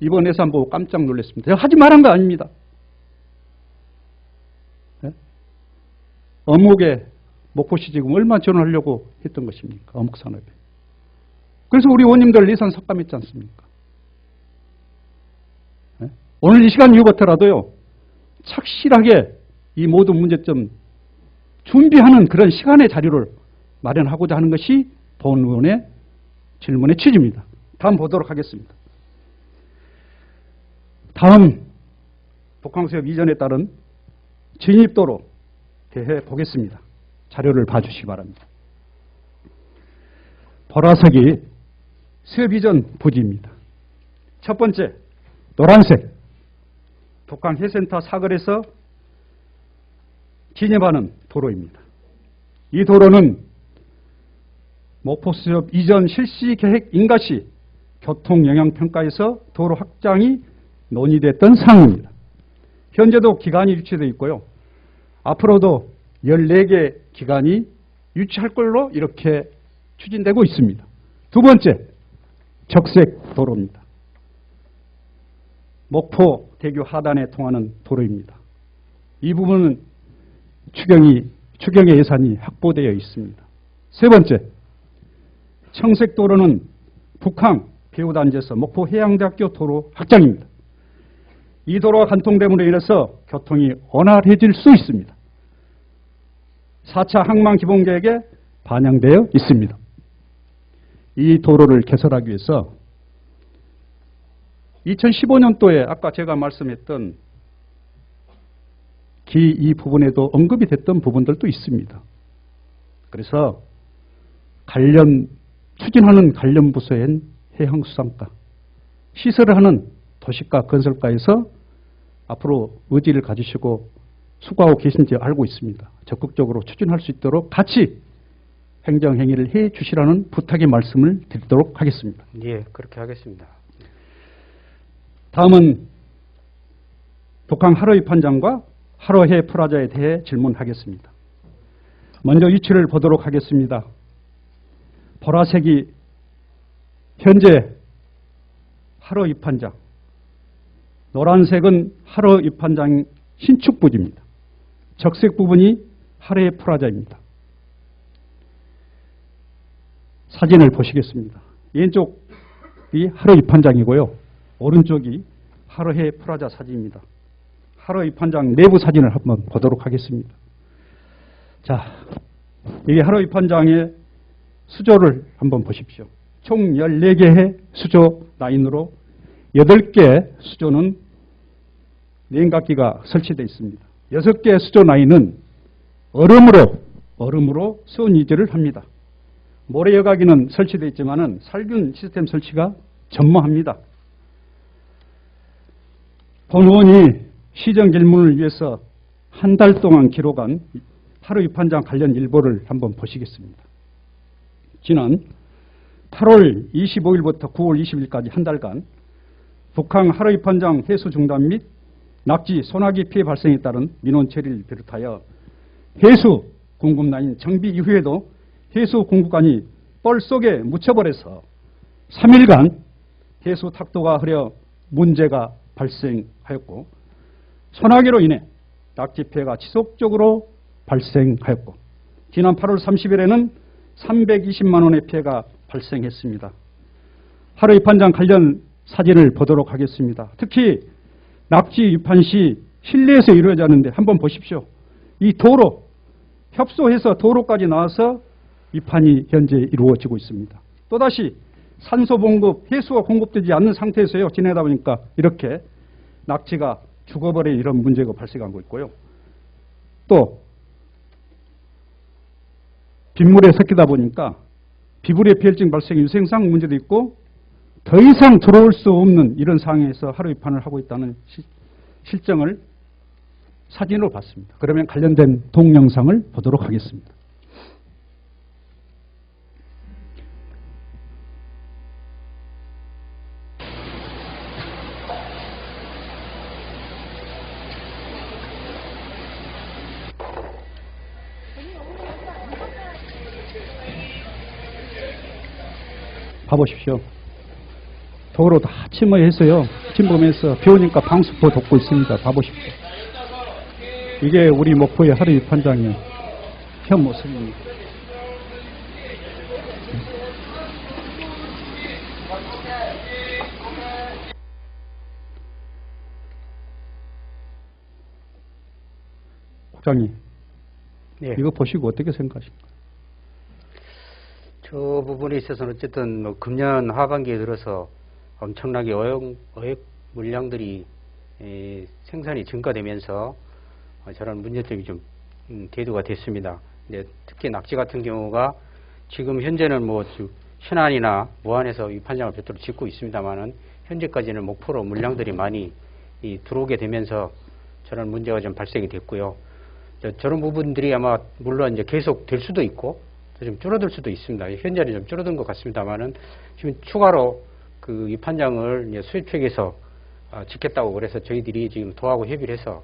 이번 예산 보고 깜짝 놀랐습니다. 제가 하지 말한 거 아닙니다. 네? 어묵에 목포시 지금 얼마 지원하려고 했던 것입니까? 어묵 산업에. 그래서 우리 의원님들 예산 삭감했지 않습니까? 네? 오늘 이 시간 이후부터라도요. 착실하게 이 모든 문제점 준비하는 그런 시간의 자료를 마련하고자 하는 것이 본 의원의 질문의 취지입니다. 다음 보도록 하겠습니다. 다음 독항수협 이전에 따른 진입도로 대해 보겠습니다. 자료를 봐주시기 바랍니다. 보라색이 수협 이전 부지입니다. 첫 번째, 노란색, 북한 해센터 사거리에서 진입하는 도로입니다. 이 도로는 목포수협 이전 실시 계획 인가 시 교통영향평가에서 도로 확장이 논의됐던 사항입니다. 현재도 기간이 유치되어 있고요. 앞으로도 14개 기간이 유치할 걸로 이렇게 추진되고 있습니다. 두 번째, 적색 도로입니다. 목포 대교 하단에 통하는 도로입니다. 이 부분은 추경의 예산이 확보되어 있습니다. 세 번째, 청색 도로는 북항 배후단지에서 목포 해양대학교 도로 확장입니다. 이 도로가 간통됨으로 인해서 교통이 원활해질 수 있습니다. 4차 항만기본계획에 반영되어 있습니다. 이 도로를 개설하기 위해서 2015년도에 아까 제가 말씀했던 이 부분에도 언급이 됐던 부분들도 있습니다. 그래서 추진하는 관련 부서인 해양수산과 시설을 하는 도시가 건설가에서 앞으로 의지를 가지시고 수고하고 계신지 알고 있습니다. 적극적으로 추진할 수 있도록 같이 행정행위를 해 주시라는 부탁의 말씀을 드리도록 하겠습니다. 예, 그렇게 하겠습니다. 다음은 북한 하로이 판장과 하로해 프라자에 대해 질문하겠습니다. 먼저 위치를 보도록 하겠습니다. 보라색이 현재 하로이 판장, 노란색은 하로이 판장 신축 부지입니다. 적색 부분이 하로해 프라자입니다. 사진을 보시겠습니다. 왼쪽이 하로이 판장이고요. 오른쪽이 하로해 프라자 사진입니다. 하로이 판장 내부 사진을 한번 보도록 하겠습니다. 자, 이 하로이 판장의 수조를 한번 보십시오. 총 14개의 수조 라인으로 8개 수조는 냉각기가 설치되어 있습니다. 6개 수조 라인은 얼음으로 수온 유지를 합니다. 모래 여과기는 설치되어 있지만은 살균 시스템 설치가 전무합니다. 본 의원이 시정 질문을 위해서 한 달 동안 기록한 하로이 판장 관련 일보를 한번 보시겠습니다. 지난 8월 25일부터 9월 20일까지 한 달간 북한 하로이 판장 해수 중단 및 낙지, 소나기 피해 발생에 따른 민원 처리를 비롯하여 해수 공급라인 정비 이후에도 해수 공급관이 뻘 속에 묻혀버려서 3일간 해수 탁도가 흐려 문제가 발생하였고, 소나기로 인해 낙지 피해가 지속적으로 발생하였고, 지난 8월 30일에는 320만 원의 피해가 발생했습니다. 하로이 판장 관련 사진을 보도록 하겠습니다. 특히 낙지 위판 시 실내에서 이루어졌는데 한번 보십시오. 이 도로, 협소해서 도로까지 나와서 위판이 현재 이루어지고 있습니다. 또다시 산소 공급, 해수가 공급되지 않는 상태에서요 지내다 보니까 이렇게 낙지가 죽어버린 이런 문제가 발생하고 있고요. 또 빗물에 섞이다 보니까 비브리오 피해증 발생 위생상 문제도 있고 더 이상 들어올 수 없는 이런 상황에서 하루 위판을 하고 있다는 실정을 사진으로 봤습니다. 그러면 관련된 동영상을 보도록 하겠습니다. 봐보십시오. 도로 다 침범해서요. 침범해서 비 오니까 방수포 덮고 있습니다. 봐보십시오. 이게 우리 목포의 하로이 판장의 현 모습입니다. 국장님, 예. 이거 보시고 어떻게 생각하십니까? 저 부분에 있어서는 어쨌든 뭐 금년 하반기에 들어서 엄청나게 어획 물량들이 생산이 증가되면서 저런 문제점이 좀 대두가 됐습니다. 근데 특히 낙지 같은 경우가 지금 현재는 뭐 신안이나 무안에서 위판장을 별도로 짓고 있습니다만은 현재까지는 목포로 물량들이 많이 들어오게 되면서 저런 문제가 좀 발생이 됐고요. 저런 부분들이 아마 물론 이제 계속 될 수도 있고 좀 줄어들 수도 있습니다. 현재는 좀 줄어든 것 같습니다만은 지금 추가로 그 위판장을 이제 수입 측에서 짓겠다고 그래서 저희들이 지금 도하고 협의를 해서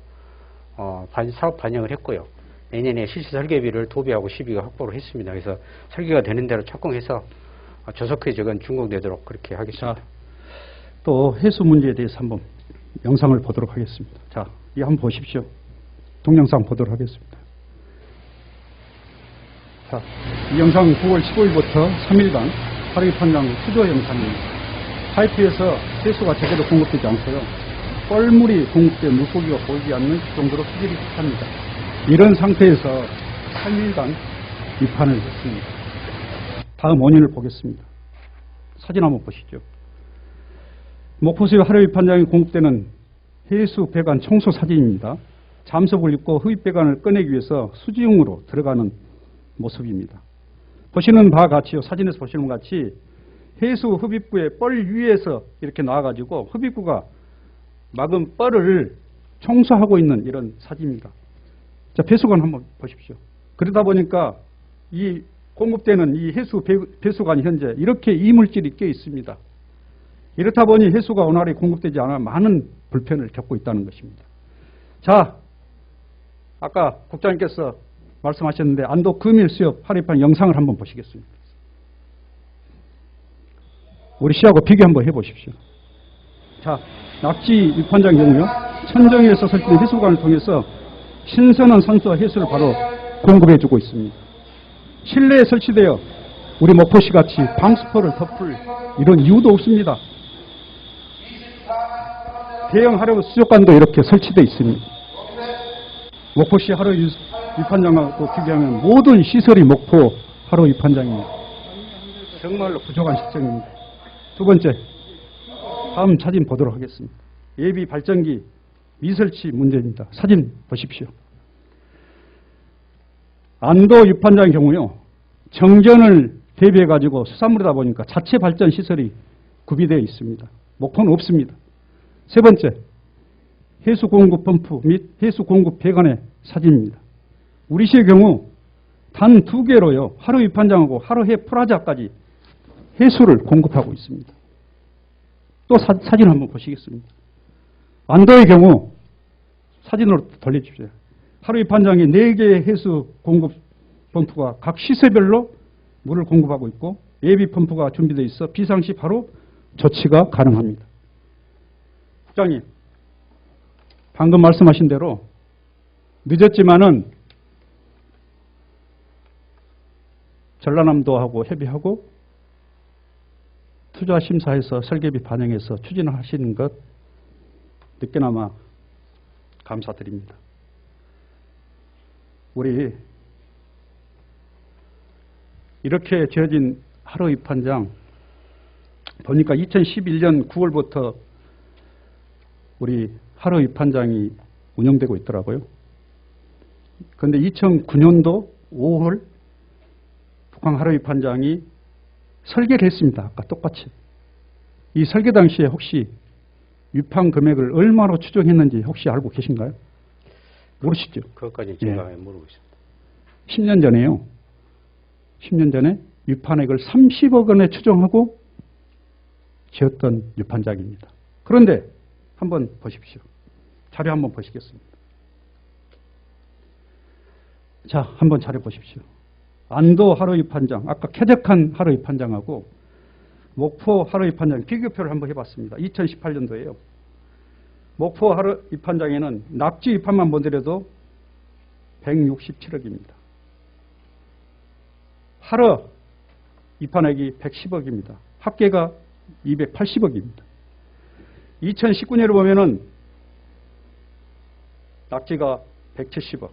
사업 반영을 했고요. 내년에 실시 설계비를 도비하고 시비가 확보를 했습니다. 그래서 설계가 되는 대로 착공해서 조속히 저건 준공되도록 그렇게 하겠습니다. 자, 또 해수 문제에 대해서 한번 영상을 보도록 하겠습니다. 자, 이 한번 보십시오. 동영상 보도록 하겠습니다. 자, 이 영상 9월 15일부터 3일간 하루 위판장 수조 영상입니다. 파이프에서 해수가 제대로 공급되지 않고요. 뻘물이 공급돼 물고기가 보이지 않는 정도로 수질이 습합니다. 이런 상태에서 3일간 위판을 했습니다. 다음 원인을 보겠습니다. 사진 한번 보시죠. 목포수의 하루 위판장에 공급되는 해수 배관 청소 사진입니다. 잠석을 입고 흡입 배관을 꺼내기 위해서 수지용으로 들어가는 모습입니다. 보시는 바와 같이요. 사진에서 보시는 것 같이 해수 흡입구의 뻘 위에서 이렇게 나와가지고 흡입구가 막은 뻘을 청소하고 있는 이런 사진입니다. 자, 배수관 한번 보십시오. 그러다 보니까 이 공급되는 이 해수 배수관이 현재 이렇게 이물질이 껴 있습니다. 이렇다 보니 해수가 원활히 공급되지 않아 많은 불편을 겪고 있다는 것입니다. 자, 아까 국장님께서 말씀하셨는데 안도 금일 수협 하루위판 영상을 한번 보시겠습니다. 우리 시하고 비교 한번 해보십시오. 자, 낙지 위판장 경우요. 천정에서 설치된 해수관을 통해서 신선한 산소와 해수를 바로 공급해주고 있습니다. 실내에 설치되어 우리 목포시같이 방수포를 덮을 이런 이유도 없습니다. 대형 하루 수족관도 이렇게 설치되어 있습니다. 목포시 하루 위판장하고 비교하면 모든 시설이 목포 하루 위판장입니다. 정말로 부족한 시설입니다. 두 번째, 다음 사진 보도록 하겠습니다. 예비 발전기 미설치 문제입니다. 사진 보십시오. 안도 위판장의 경우요. 정전을 대비해 가지고 수산물이다 보니까 자체 발전 시설이 구비되어 있습니다. 목포는 없습니다. 세 번째, 해수 공급 펌프 및 해수 공급 배관의 사진입니다. 우리 시의 경우 단 2개로요. 하루 위판장하고 하루해 프라자까지 해수를 공급하고 있습니다. 또 사진 한번 보시겠습니다. 안도의 경우 사진으로 돌려주십시오. 하루 위판장에 4개의 해수 공급 펌프가 각 시설별로 물을 공급하고 있고 예비 펌프가 준비되어 있어 비상시 바로 조치가 가능합니다. 국장님, 방금 말씀하신 대로 늦었지만은 전라남도하고 협의하고 투자심사에서 설계비 반영해서 추진을 하시는 것 늦게나마 감사드립니다. 우리 이렇게 지어진 하루 위판장 보니까 2011년 9월부터 우리 하루 위판장이 운영되고 있더라고요. 그런데 2009년도 5월 북한 하루 위판장이 설계를 했습니다. 아까 똑같이. 이 설계 당시에 혹시 위판 금액을 얼마로 추정했는지 혹시 알고 계신가요? 모르시죠? 그것까지 제가 모르고 있습니다. 10년 전에요. 10년 전에 위판액을 30억 원에 추정하고 지었던 위판장입니다. 그런데 한번 보십시오. 자료 한번 보시겠습니다. 자, 한번 자료 보십시오. 안도 하루 위판장, 아까 쾌적한 하루 위판장하고 목포 하루 위판장 비교표를 한번 해봤습니다. 2018년도에요. 목포 하루 위판장에는 낙지 위판만 보더라도 167억입니다. 하루 위판액이 110억입니다. 합계가 280억입니다. 2019년을 보면은 낙지가 170억,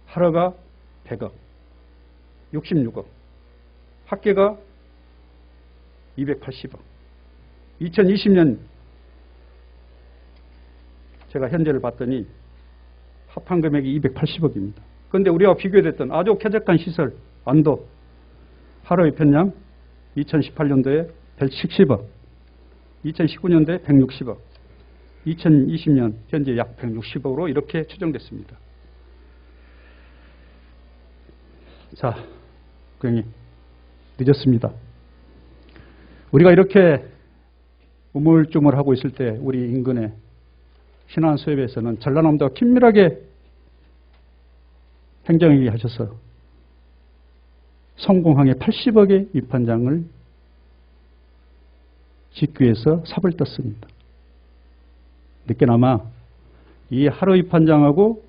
하루가 100억, 66억, 합계가 280억. 2020년 제가 현재를 봤더니 합한 금액이 280억입니다. 그런데 우리가 비교됐던 아주 쾌적한 시설 안도 하루 위판장 2018년도에 170억, 2019년도에 160억, 2020년 현재 약 160억으로 이렇게 추정됐습니다. 자, 고객님, 늦었습니다. 우리가 이렇게 우물쭈물하고 있을 때 우리 인근의 신안 수협에서는 전라남도와 긴밀하게 행정회의 하셔서 성공항에 80억의 위판장을 짓기 위해서 삽을 떴습니다. 늦게나마 이 하루 위판장하고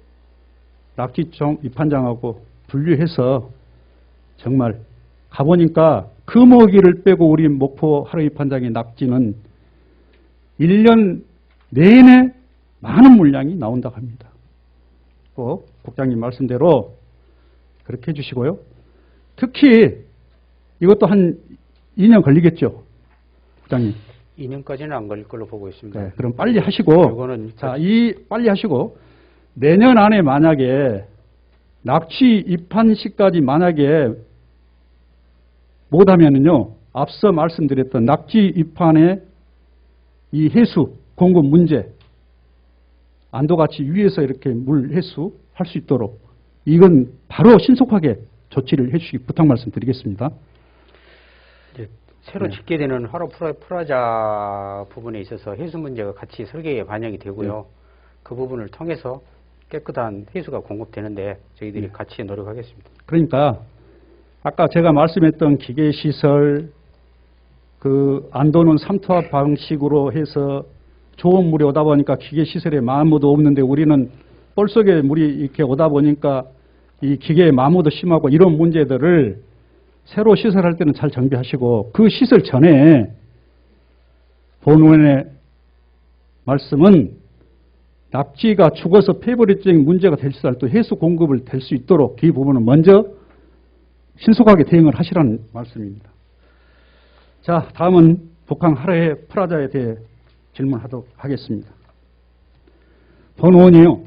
낙지종 위판장하고 분류해서 정말 가보니까 금어기를 빼고 우리 목포 하루 위판장의 낙지는 1년 내내 많은 물량이 나온다고 합니다. 꼭 국장님 말씀대로 그렇게 해주시고요. 특히 이것도 한 2년 걸리겠죠, 국장님. 2년까지는 안 걸릴 걸로 보고 있습니다. 네, 그럼 빨리 하시고, 이거는 자, 빨리 하시고 내년 안에 만약에 낙지 입한 시까지 만약에 못하면은요, 앞서 말씀드렸던 낙지 입한의 이 해수 공급 문제, 안도같이 위에서 이렇게 물 해수 할 수 있도록 이건 바로 신속하게 조치를 해주시기 부탁 말씀드리겠습니다. 이제 새로 네. 짓게 되는 화로 프라자 부분에 있어서 해수 문제가 같이 설계에 반영이 되고요. 네. 그 부분을 통해서 깨끗한 해수가 공급되는데 저희들이 네. 같이 노력하겠습니다. 그러니까 아까 제가 말씀했던 기계시설, 그 안도는 삼투압 방식으로 해서 좋은 물이 오다 보니까 기계시설에 마모도 없는데 우리는 볼 속에 물이 이렇게 오다 보니까 이 기계의 마모도 심하고 이런 문제들을 새로 시설할 때는 잘 정비하시고 그 시설 전에 본원의 말씀은 낙지가 죽어서 폐벌이증 문제가 될 수 있을 때 해수 공급을 될 수 있도록 그 부분은 먼저 신속하게 대응을 하시라는 말씀입니다. 자, 다음은 북한 하루의 프라자에 대해 질문하도록 하겠습니다. 본원이요,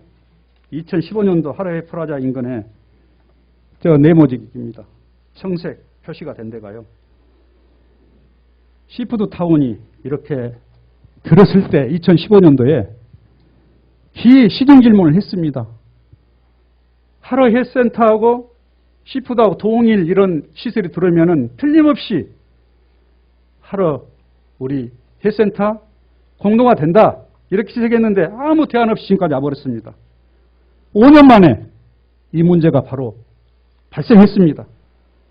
2015년도 하루의 프라자 인근에 저 네모직입니다. 청색 표시가 된 데가요. 시푸드 타운이 이렇게 들었을 때 2015년도에 시정 질문을 했습니다. 하루 헬센터하고 시푸드하고 동일 이런 시설이 들어오면은 틀림없이 하루 우리 헬센터 공동화 된다. 이렇게 시작했는데 아무 대안 없이 지금까지 와버렸습니다. 5년 만에 이 문제가 바로 발생했습니다.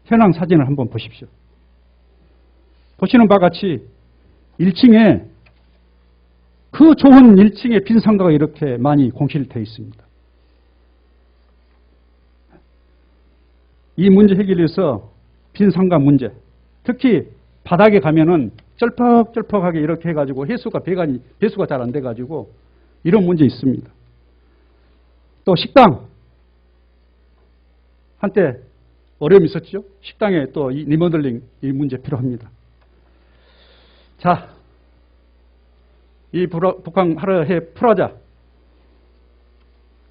현황 사진을 한번 보십시오. 보시는 바와 같이 1층에 그 좋은 1층에 빈 상가가 이렇게 많이 공실되어 있습니다. 이 문제 해결해서 빈 상가 문제, 특히 바닥에 가면은 쩔퍽쩔퍽하게 이렇게 해가지고 배수가 잘 안 돼가지고 이런 문제 있습니다. 또 식당, 한때 어려움이 있었죠. 식당에 또 이 리모델링 이 문제 필요합니다. 자, 이 북한 하루해 프라자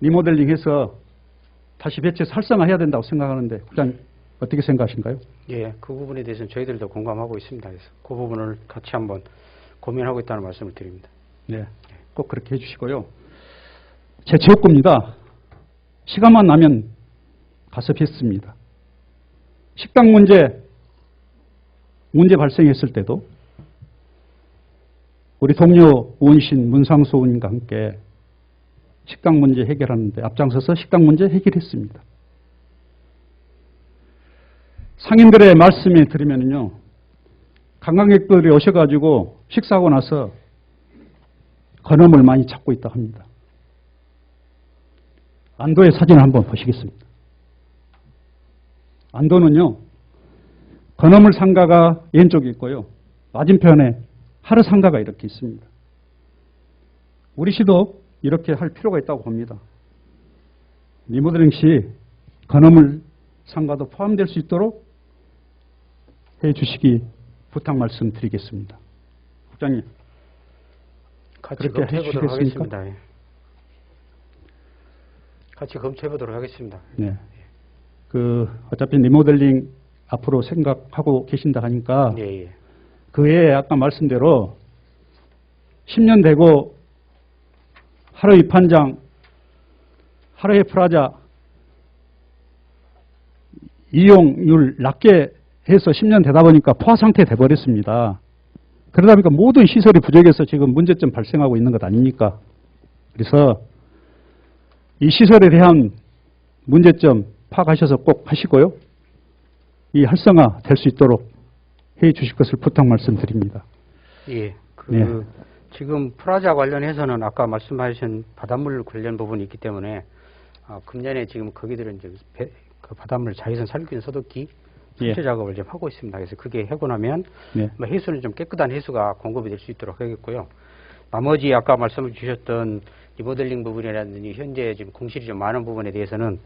리모델링해서 다시 배치해서 활성화해야 된다고 생각하는데 국장님 어떻게 생각하신가요? 예, 그 부분에 대해서는 저희들도 공감하고 있습니다. 그래서 그 부분을 같이 한번 고민하고 있다는 말씀을 드립니다. 네, 꼭 그렇게 해주시고요. 제 지역구입니다. 시간만 나면 가서 뵙습니다. 식당 문제 발생했을 때도 우리 동료 의원이신 문상수 의원님과 함께 식당 문제 해결하는데 앞장서서 식당 문제 해결했습니다. 상인들의 말씀에 들으면요, 관광객들이 오셔가지고 식사하고 나서 건어물 많이 찾고 있다 합니다. 안도의 사진을 한번 보시겠습니다. 안도는요, 건어물 상가가 왼쪽에 있고요, 맞은편에 하루 상가가 이렇게 있습니다. 우리 시도 이렇게 할 필요가 있다고 봅니다. 리모델링 시 건어물 상가도 포함될 수 있도록 해 주시기 부탁 말씀드리겠습니다. 국장님, 같이 그렇게 검토해 보도록 해주시겠습니까? 하겠습니다. 예. 같이 검토해 보도록 하겠습니다. 네. 어차피 리모델링 앞으로 생각하고 계신다 하니까 예, 예. 그 외에 아까 말씀대로 10년 되고 하루 입판장, 하루에 프라자 이용률 낮게 해서 10년 되다 보니까 포화 상태 돼버렸습니다. 그러다 보니까 모든 시설이 부족해서 지금 문제점 발생하고 있는 것 아닙니까? 그래서 이 시설에 대한 문제점 파악하셔서 꼭 하시고요. 이 활성화 될 수 있도록 해 주실 것을 부탁 말씀드립니다. 예. 네. 지금 프라자 관련해서는 아까 말씀하신 바닷물 관련 부분이 있기 때문에 금년에 지금 거기들은 이제 그 바닷물 자외선 살균 소독기 설치 예. 작업을 좀 하고 있습니다. 그래서 그게 하고 나면 네. 해수는 좀 깨끗한 해수가 공급이 될 수 있도록 하겠고요. 나머지 아까 말씀을 주셨던 리모델링 부분이라든지 현재 지금 공실이 좀 많은 부분에 대해서는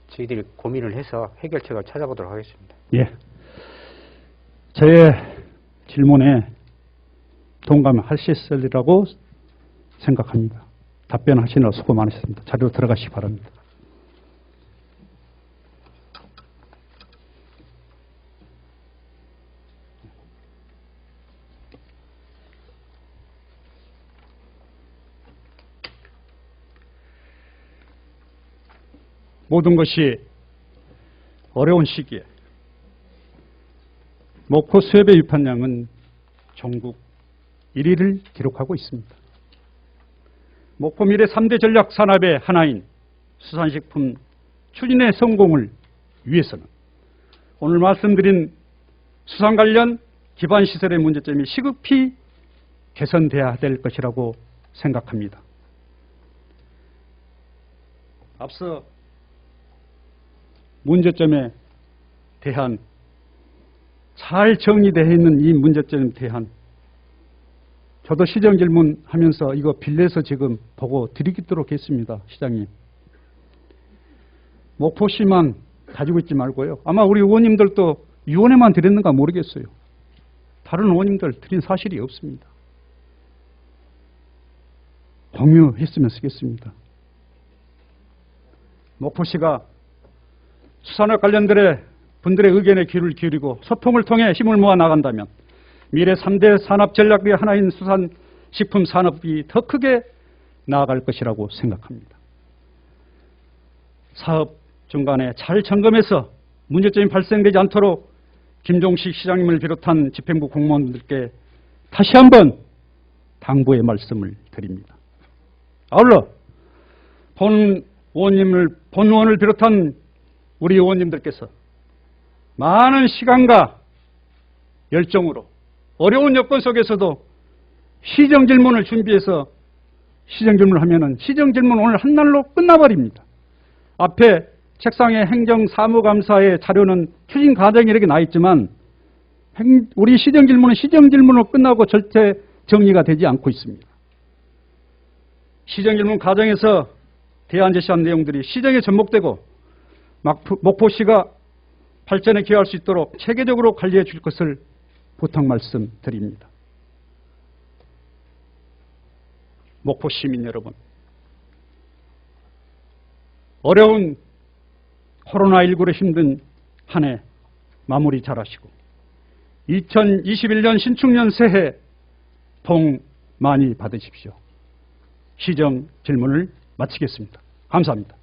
저희들이 고민을 해서 해결책을 찾아보도록 하겠습니다. 예. 저의 질문에 동감하셨으리라고 생각합니다. 답변하시느라 수고 많으셨습니다. 자료로 들어가시기 바랍니다. 모든 것이 어려운 시기에 목포 수협의 유판량은 전국 1위를 기록하고 있습니다. 목포 미래 3대 전략 산업의 하나인 수산식품 추진의 성공을 위해서는 오늘 말씀드린 수산 관련 기반 시설의 문제점이 시급히 개선돼야 될 것이라고 생각합니다. 앞서 문제점에 대한 잘 정리되어 있는 이 문제점에 대한 저도 시정 질문하면서 이거 빌려서 지금 보고 드리도록 했습니다. 시장님. 목포시만 가지고 있지 말고요. 아마 우리 의원님들도 위원회만 드렸는가 모르겠어요. 다른 의원님들 드린 사실이 없습니다. 공유했으면 쓰겠습니다. 목포시가 수산업 관련들의 분들의 의견에 귀를 기울이고 소통을 통해 힘을 모아 나간다면 미래 3대 산업 전략의 하나인 수산식품 산업이 더 크게 나아갈 것이라고 생각합니다. 사업 중간에 잘 점검해서 문제점이 발생되지 않도록 김종식 시장님을 비롯한 집행부 공무원들께 다시 한번 당부의 말씀을 드립니다. 아울러 본 의원을 비롯한 우리 의원님들께서 많은 시간과 열정으로 어려운 여건 속에서도 시정질문을 준비해서 시정질문을 하면은 시정질문 오늘 한 날로 끝나버립니다. 앞에 책상에 행정사무감사의 자료는 추진 과정이 이렇게 나 있지만 우리 시정질문은 시정질문으로 끝나고 절대 정리가 되지 않고 있습니다. 시정질문 과정에서 대안 제시한 내용들이 시정에 접목되고 목포시가 발전에 기여할 수 있도록 체계적으로 관리해 줄 것을 부탁 말씀드립니다. 목포 시민 여러분, 어려운 코로나19로 힘든 한 해 마무리 잘하시고 2021년 신축년 새해 복 많이 받으십시오. 시정 질문을 마치겠습니다. 감사합니다.